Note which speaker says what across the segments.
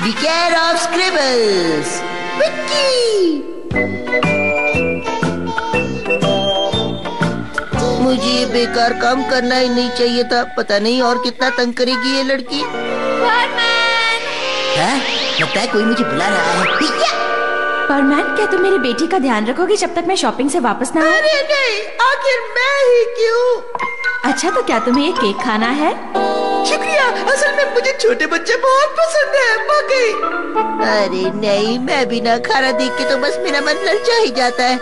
Speaker 1: The care of Scribbles. Vicky. मुझे ये बेकार काम करना ही नहीं चाहिए था। पता नहीं और कितना तंग करेगी ये लड़की। लगता है कोई मुझे बुला रहा है।
Speaker 2: परमैन, क्या तुम मेरी बेटी का ध्यान रखोगे जब तक मैं शॉपिंग से वापस ना आऊं?
Speaker 1: अरे नहीं, आखिर मैं ही क्यों?
Speaker 2: अच्छा, तो क्या तुम्हें ये केक खाना है?
Speaker 1: शुक्रिया, असल में मुझे छोटे बच्चे बहुत पसंद है। बाकी अरे नहीं, मैं भी ना खाना देख के तो बस मेरा मन ललचा ही जाता है।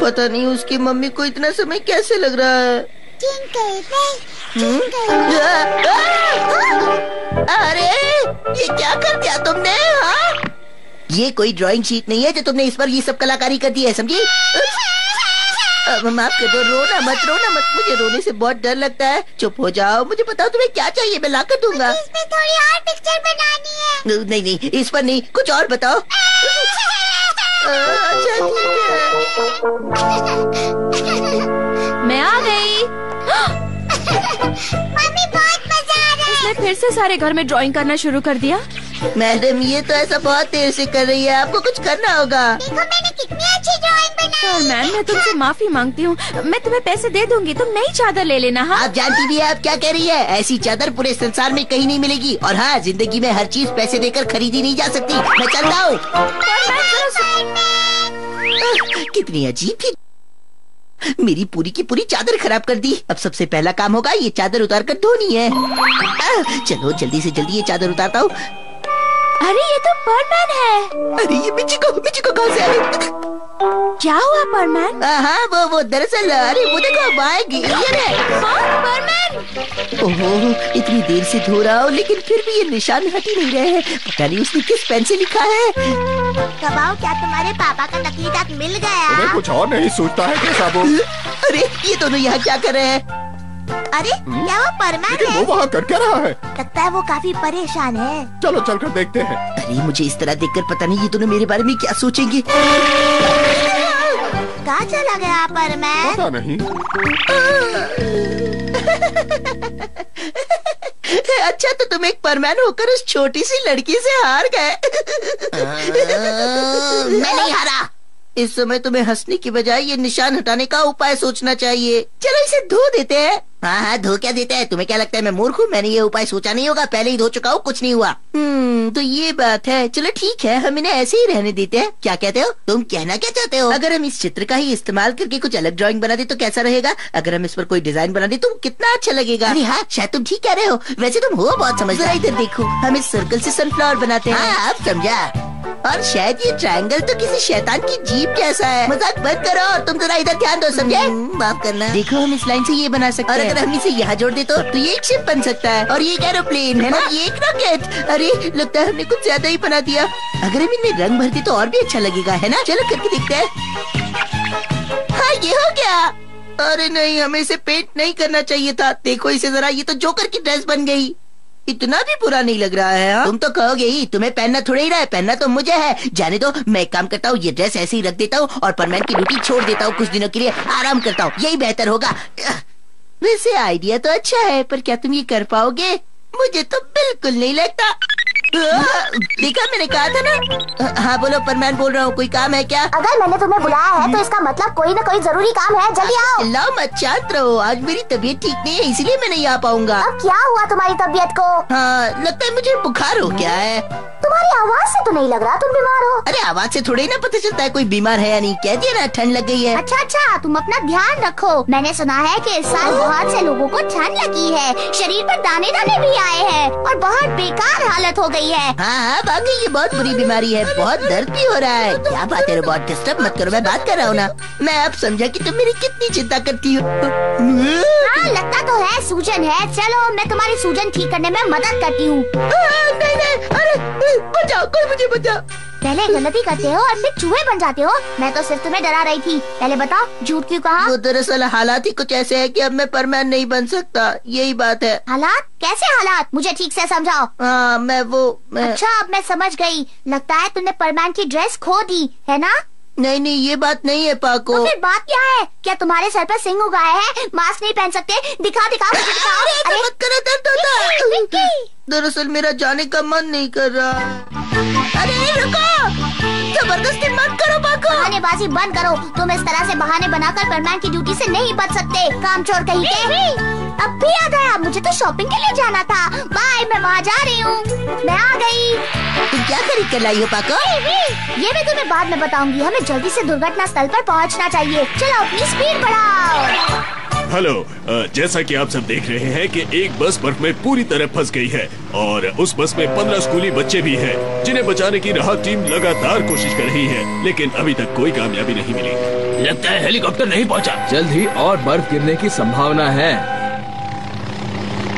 Speaker 1: पता नहीं उसकी मम्मी को इतना समय कैसे लग रहा है। अरे ये क्या कर दिया तुमने? हाँ, ये कोई ड्राइंग शीट नहीं है जो तुमने इस पर ये सब कलाकारी कर दी है, समझी? माफ कर दो, रोना मत। मुझे रोने से बहुत डर लगता है। चुप हो जाओ, मुझे बताओ तुम्हें क्या चाहिए, मैं ला कर दूंगा।
Speaker 3: इसमें थोड़ी और पिक्चर बनानी है।
Speaker 1: नहीं, इस पर नहीं, कुछ और बताओ। अच्छा ठीक है।
Speaker 2: मैं आ गई।
Speaker 3: मम्मी, बहुत मजा आ रहा है।
Speaker 2: इसने फिर से सारे घर में ड्राइंग करना शुरू कर दिया।
Speaker 1: मैडम, ये तो ऐसा बहुत देर से कर रही है, आपको कुछ करना होगा।
Speaker 3: देखो मैंने कितनी अच्छी ड्राइंग बनाई।
Speaker 2: परमैन, मैं तुमसे माफी मांगती हूँ। मैं तुम्हें पैसे दे दूंगी, तुम नई चादर ले लेना। हाँ,
Speaker 1: आप जानती भी है आप क्या कह रही है? ऐसी चादर पूरे संसार में कहीं नहीं मिलेगी। और हाँ, जिंदगी में हर चीज पैसे देकर खरीदी नहीं जा सकती। मैं चलता हूँ। कितनी अजीब थी, मेरी पूरी की पूरी चादर खराब कर दी। अब सबसे पहला काम होगा ये चादर उतार कर धोनी है। चलो जल्दी से जल्दी ये चादर उतारता हूँ।
Speaker 2: अरे ये तो परमैन है।
Speaker 1: अरे ये मिची को कहाँ से आ गई?
Speaker 2: क्या हुआ परमैन?
Speaker 1: हाँ, वो दरअसल, अरे वो देखो आएगी।
Speaker 2: परमैन!
Speaker 1: ओहो, इतनी देर से धो रहा हूँ लेकिन फिर भी ये निशान हट ही नहीं रहे हैं। पता नहीं उसने किस पेन से लिखा है।
Speaker 3: कबाऊ, क्या तुम्हारे पापा का नकली दांत मिल गया?
Speaker 4: तुम्हें कुछ और नहीं सूझता है क्या साबू?
Speaker 1: अरे ये दोनों यहाँ क्या कर रहे हैं?
Speaker 3: अरे क्या वो परमैन
Speaker 4: लेकिन
Speaker 3: है?
Speaker 4: वो वहाँ कर क्या रहा है?
Speaker 3: लगता है वो काफी परेशान है।
Speaker 4: चलो चलकर देखते हैं।
Speaker 1: अरे मुझे इस तरह देखकर पता नहीं ये दोनों मेरे बारे में क्या सोचेंगे।
Speaker 3: कहाँ चला गया परमैन?
Speaker 4: पता नहीं।
Speaker 1: अच्छा, तो तुम एक परमैन होकर उस छोटी सी लड़की से हार गए। मैं नहीं हारा। इस समय तुम्हें हंसने की बजाय ये निशान हटाने का उपाय सोचना चाहिए। चलो इसे धो देते हैं। हाँ, धो क्या देते हैं? तुम्हें क्या लगता है मैं मूर्ख हूँ? मैंने ये उपाय सोचा नहीं होगा, पहले ही धो चुका हूँ, कुछ नहीं हुआ। तो ये बात है। चलो ठीक है, हम इन्हें ऐसे ही रहने देते हैं। क्या कहते हो? तुम कहना क्या चाहते हो? अगर हम इस चित्र का ही इस्तेमाल करके कुछ अलग ड्राइंग बना दे तो कैसा रहेगा? अगर हम इस पर कोई डिजाइन बना दे तो कितना अच्छा लगेगा। अरे हाँ, शायद तुम ठीक कह रहे हो। वैसे तुम हो बहुत समझदार। इधर देखो, हम इस सर्कल से सनफ्लावर बनाते हैं। हाँ, अब समझा। और शायद ये ट्रायंगल तो किसी शैतान की जीभ जैसा है। मजाक बंद करो, तुम जरा इधर ध्यान दो, समझे? माफ करना। देखो, हम इस लाइन से ये बना सकते हैं। और अगर हम इसे यहाँ जोड़ दे तो ये एक शिप बन सकता है। और ये एक एरोप्लेन है ना, ये एक रॉकेट। अरे लगता है हमने कुछ ज्यादा ही बना दिया। अगर हम इनमें रंग भर दे तो और भी अच्छा लगेगा, है ना? चलो करके देखते हैं। हाँ, ये हो गया। अरे नहीं, हमें इसे पेंट नहीं करना चाहिए था। देखो इसे जरा, ये तो जोकर की ड्रेस बन गई। इतना भी बुरा नहीं लग रहा है। हाँ? तुम तो कहोगे ही, तुम्हें पहनना थोड़ा ही रहा है, पहनना तो मुझे है। जाने दो, मैं एक काम करता हूँ, ये ड्रेस ऐसे ही रख देता हूँ और परमैन की ड्यूटी छोड़ देता हूँ। कुछ दिनों के लिए आराम करता हूँ, यही बेहतर होगा। वैसे आइडिया तो अच्छा है, पर क्या तुम ये कर पाओगे? मुझे तो बिल्कुल नहीं लगता। देखा, मैंने कहा था ना। हाँ बोलो, परमैन बोल रहा हूँ। कोई काम है क्या?
Speaker 3: अगर मैंने तुम्हें बुलाया है तो इसका मतलब कोई न कोई जरूरी काम है। जल्दी आओ।
Speaker 1: लाओ मत, शांत रहो। आज मेरी तबीयत ठीक नहीं है, इसलिए मैं नहीं आ पाऊंगा।
Speaker 3: अब क्या हुआ तुम्हारी तबीयत को?
Speaker 1: हाँ, लगता है मुझे बुखार हो गया है।
Speaker 3: तुम्हारी आवाज से तो नहीं लग रहा तुम बीमार हो।
Speaker 1: अरे आवाज से थोड़ी ना पता चलता है कोई बीमार है या नहीं। कह दिया ना, ठंड लग गई है।
Speaker 3: अच्छा, तुम अपना ध्यान रखो। मैंने सुना है कि इस साल बहुत से लोगों को ठंड लगी है, शरीर पर दाने दाने भी आए हैं और बहुत बेकार हालत हो गई है।
Speaker 1: हाँ, वाकई ये बहुत बुरी बीमारी है, बहुत दर्द भी हो रहा है। क्या बात है, बहुत डिस्टर्ब मत करो, मैं बात कर रहा हूँ ना। मैं अब समझा कि तुम मेरी कितनी चिंता करती हो।
Speaker 3: हाँ, लगता तो है सूजन है। चलो मैं तुम्हारी सूजन ठीक करने में मदद करती हूँ।
Speaker 1: नहीं, अरे बचाओ, कोई मुझे बचाओ।
Speaker 3: पहले गलती करते हो और फिर चूहे बन जाते हो। मैं तो सिर्फ तुम्हें डरा रही थी। पहले बताओ, झूठ क्यों कहा?
Speaker 1: वो दरअसल हालात ही कुछ ऐसे है कि अब मैं परमैन नहीं बन सकता, यही बात है।
Speaker 3: हालात? कैसे हालात? मुझे ठीक से समझाओ।
Speaker 1: हाँ, मैं
Speaker 3: अच्छा, अब मैं समझ गई। लगता है तुमने परमैन की ड्रेस खो दी है ना?
Speaker 1: नहीं नहीं, ये बात नहीं है पाको।
Speaker 3: तो फिर बात क्या है? क्या तुम्हारे सर पर सिंग उगाए हैं? मास्क नहीं पहन सकते? दिखाओ दिखाओ मुझे दिखाओ।
Speaker 1: अरे मत करो, दर्द होता है। दरअसल मेरा जाने का मन नहीं कर रहा। अरे रुको, जबरदस्ती मत करो पाको।
Speaker 3: बहानेबाजी बंद करो। तुम इस तरह से बहाने बनाकर परमान की ड्यूटी से नहीं बच सकते, कामचोर कहीं के। अब भी याद आया, मुझे तो शॉपिंग के लिए जाना था। बाय, मैं वहाँ जा रही हूँ। मैं आ गई।
Speaker 1: तुम क्या खरीद कर लाई हो पाको?
Speaker 3: ये मैं तुम्हें बाद में बताऊंगी। हमें जल्दी से दुर्घटना स्थल पर पहुँचना चाहिए। चलो अपनी स्पीड बढ़ाओ।
Speaker 5: हेलो, जैसा कि आप सब देख रहे हैं कि एक बस बर्फ में पूरी तरह फंस गई है और उस बस में 15 स्कूली बच्चे भी हैं, जिन्हें बचाने की राहत टीम लगातार कोशिश कर रही है, लेकिन अभी तक कोई कामयाबी नहीं मिली।
Speaker 6: लगता है हेलीकॉप्टर नहीं पहुंचा। जल्द ही और बर्फ गिरने की संभावना है।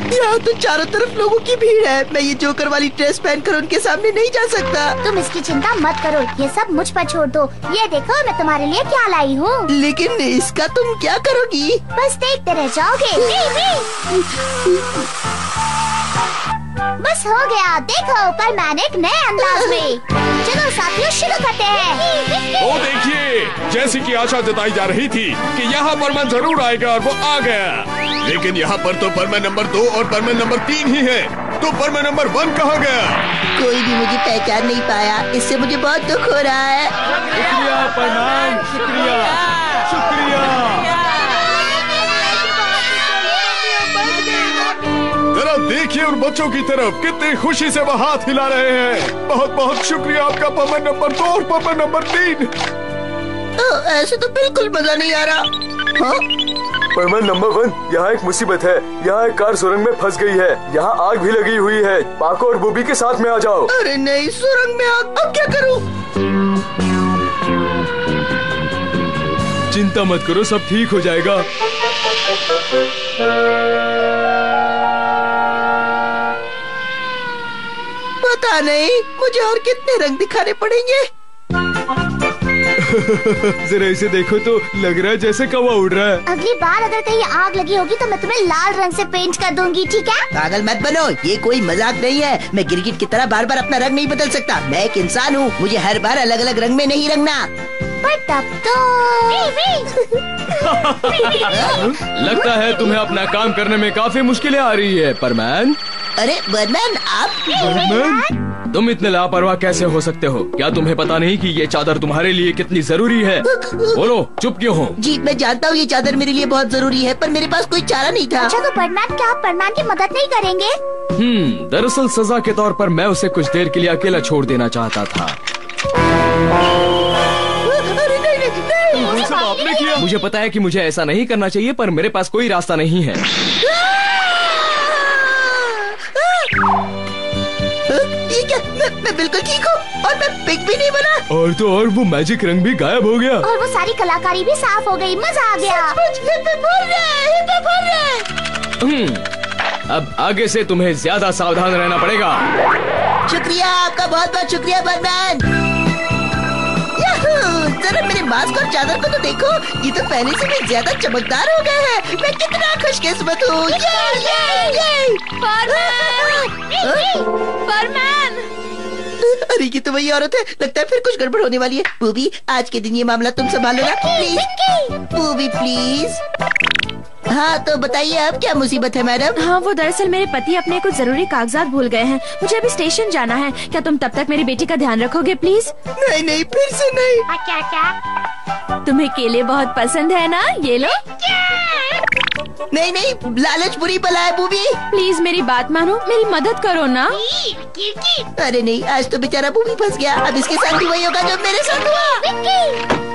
Speaker 1: यहाँ तो चारों तरफ लोगों की भीड़ है। मैं ये जोकर वाली ड्रेस पहनकर उनके सामने नहीं जा सकता।
Speaker 3: तुम इसकी चिंता मत करो, ये सब मुझ पर छोड़ दो। ये देखो मैं तुम्हारे लिए क्या लाई हूँ।
Speaker 1: लेकिन इसका तुम क्या करोगी?
Speaker 3: बस देखते रह जाओगे। बस हो गया, देखो पर मैंने एक नए अंदाज में। चलो साथियों शुरू करते हैं।
Speaker 5: वो देखिए, जैसी कि आशा जताई जा रही थी कि यहाँ परमन जरूर आएगा और वो आ गया, लेकिन यहाँ पर तो परमन नंबर 2 और परमन नंबर 3 ही है। तो परमन नंबर 1 कहाँ गया?
Speaker 1: कोई भी मुझे पहचान नहीं पाया। इससे मुझे बहुत दुख हो रहा है।
Speaker 5: शुक्रिया परमन, शुक्रिया, शुक्रिया। जरा देखिए उन बच्चों की तरफ, कितनी खुशी से वो हाथ हिला रहे हैं। बहुत बहुत शुक्रिया आपका परमन नंबर 2 और परमन नंबर 3।
Speaker 1: ऐसे तो बिल्कुल मजा नहीं आ रहा। हाँ?
Speaker 7: परमन नंबर 1, यहाँ एक मुसीबत है। यहाँ एक कार सुरंग में फंस गई है। यहाँ आग भी लगी हुई है। पाको और बूबी के साथ में आ जाओ।
Speaker 1: अरे नहीं, सुरंग में आग, अब क्या करूँ?
Speaker 6: चिंता मत करो, सब ठीक हो जाएगा।
Speaker 1: पता नहीं मुझे और कितने रंग दिखाने पड़ेंगे।
Speaker 6: जरा इसे देखो तो लग रहा है जैसे कौवा उड़ रहा है।
Speaker 3: अगली बार अगर कहीं आग लगी होगी तो मैं तुम्हें लाल रंग से पेंट कर दूंगी, ठीक है?
Speaker 1: पागल मत बनो, ये कोई मजाक नहीं है। मैं गिरगिट की तरह बार बार अपना रंग नहीं बदल सकता। मैं एक इंसान हूँ, मुझे हर बार अलग अलग रंग में नहीं रंगना।
Speaker 3: पर तब तो
Speaker 6: लगता है तुम्हें अपना काम करने में काफी मुश्किलें आ रही है परमैन।
Speaker 1: अरे बर्मैन, आप?
Speaker 6: परमैन, तुम इतने लापरवाह कैसे हो सकते हो? क्या तुम्हें पता नहीं कि ये चादर तुम्हारे लिए कितनी जरूरी है? बोलो, चुप क्यों हो?
Speaker 1: जी मैं जानता हूँ ये चादर मेरे लिए बहुत जरूरी है, पर मेरे पास कोई चारा नहीं था।
Speaker 3: अच्छा तो परमान, क्या आप परमान की मदद नहीं करेंगे?
Speaker 6: दरअसल सजा के तौर पर मैं उसे कुछ देर के लिए अकेला छोड़ देना चाहता था।
Speaker 1: अरे नहीं।
Speaker 6: सब आपने किया। मुझे पता है कि मुझे ऐसा नहीं करना चाहिए, पर मेरे पास कोई रास्ता नहीं है।
Speaker 1: ये क्या? मैं बिल्कुल ठीक हूँ और मैं पिग भी नहीं बना।
Speaker 6: और तो और वो मैजिक रंग भी गायब हो गया
Speaker 3: और वो सारी कलाकारी भी साफ हो गई। मजा आ गया।
Speaker 6: अब आगे से तुम्हें ज्यादा सावधान रहना पड़ेगा।
Speaker 1: शुक्रिया, आपका बहुत बहुत शुक्रिया बर्मैन। जरा मेरे मास्क और चादर को तो देखो, ये तो पहले से भी ज्यादा चमकदार हो गए हैं। मैं कितना खुशकिस्मत हूँ।
Speaker 2: परमैन!
Speaker 1: अरे ये तो वही औरत है। लगता है फिर कुछ गड़बड़ होने वाली है। बूबी, आज के दिन ये मामला तुम संभालो ना प्लीज। Booby please. हाँ तो बताइए अब क्या मुसीबत है मैडम?
Speaker 2: हाँ, वो दरअसल मेरे पति अपने कुछ जरूरी कागजात भूल गए हैं। मुझे अभी स्टेशन जाना है। क्या तुम तब तक मेरी बेटी का ध्यान रखोगे प्लीज?
Speaker 1: नहीं, फिर से नहीं।
Speaker 3: क्या?
Speaker 2: तुम्हें केले बहुत पसंद है ना? ये लो।
Speaker 1: नहीं, लालच बुरी बला है बूबी।
Speaker 2: प्लीज मेरी बात मानो, मेरी मदद करो ना।
Speaker 1: अरे नहीं, आज तो बेचारा बूबी फंस गया। अब इसके साथ भी वही होगा जो मेरे साथ हुआ।